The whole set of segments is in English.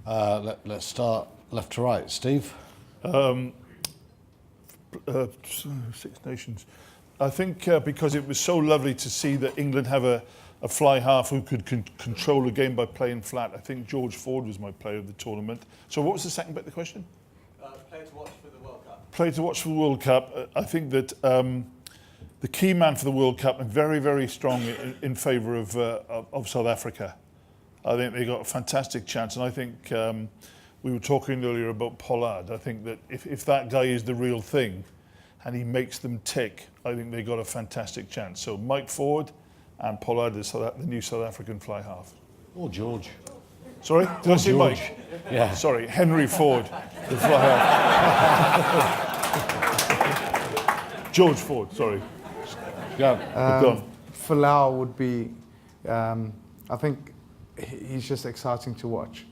Let's start left to right. Steve? Six Nations. I think because it was so lovely to see that England have a fly half who could control the game by playing flat. I think George Ford was my player of the tournament. So what was the second bit of the question? Player to watch for the World Cup. Player to watch for the World Cup. I think that the key man for the World Cup and very, very strong in favour of South Africa. I think they got a fantastic chance, and I think we were talking earlier about Pollard. I think that if that guy is the real thing and he makes them tick, I think they got a fantastic chance. So Mike Ford and Pollard is the new South African fly half. Or George. Sorry? Did I say George. Mike? Yeah. Sorry, Henry Ford, the fly half. George Ford, sorry. Go. Folau would be, I think he's just exciting to watch.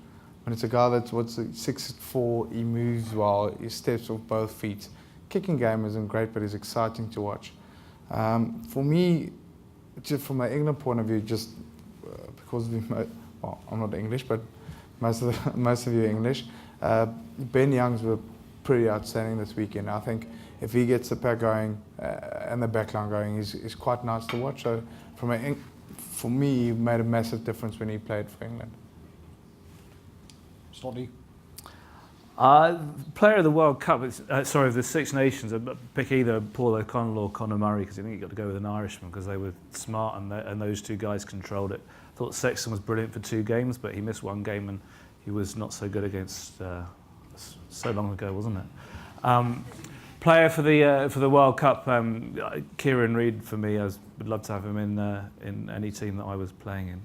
When it's a guy that's 6'4", he moves well, he steps with both feet. Kicking game isn't great, but he's exciting to watch. For me, just from an England point of view, just because well, I'm not English, but most of you are English. Ben Youngs were pretty outstanding this weekend. I think if he gets the pack going and the backline going, he's quite nice to watch. So for me, he made a massive difference when he played for England. Snoddy? Player of the World Cup, of the Six Nations, I'd pick either Paul O'Connell or Conor Murray, because I think you got to go with an Irishman because they were smart and those two guys controlled it. I thought Sexton was brilliant for 2 games, but he missed 1 game and he was not so good against so long ago, wasn't it? Player for the World Cup, Kieran Reid for me. I would love to have him in any team that I was playing in.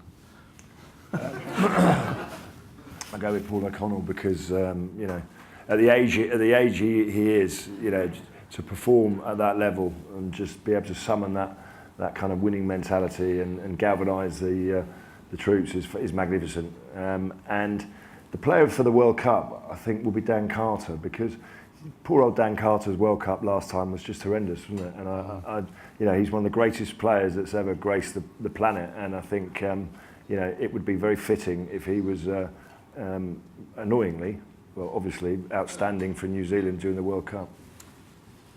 I go with Paul O'Connell because you know, at the age he is, you know, to perform at that level and just be able to summon that kind of winning mentality and galvanise the troops is magnificent. And the player for the World Cup, I think, will be Dan Carter, because poor old Dan Carter's World Cup last time was just horrendous, wasn't it? And I you know, he's one of the greatest players that's ever graced the planet, and I think you know, it would be very fitting if he was. Annoyingly, well, obviously, outstanding for New Zealand during the World Cup.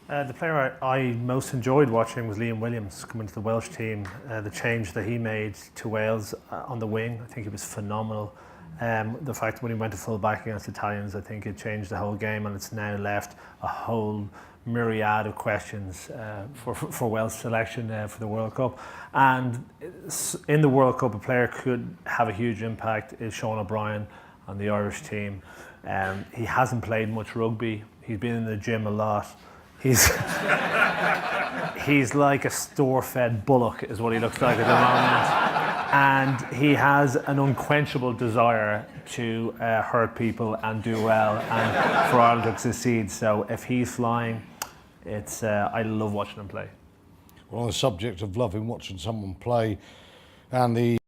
The player I most enjoyed watching was Liam Williams coming to the Welsh team. The change that he made to Wales on the wing, I think it was phenomenal. The fact that when he went to full back against Italians, I think it changed the whole game, and it's now left a whole myriad of questions for Welsh selection for the World Cup. And in the World Cup, a player could have a huge impact is Sean O'Brien on the Irish team. He hasn't played much rugby. He's been in the gym a lot. He's like a store-fed bullock is what he looks like at the moment. And he has an unquenchable desire to hurt people and do well and for Ireland to succeed. So if he's flying, I love watching him play. Well, on the subject of loving watching someone play, and the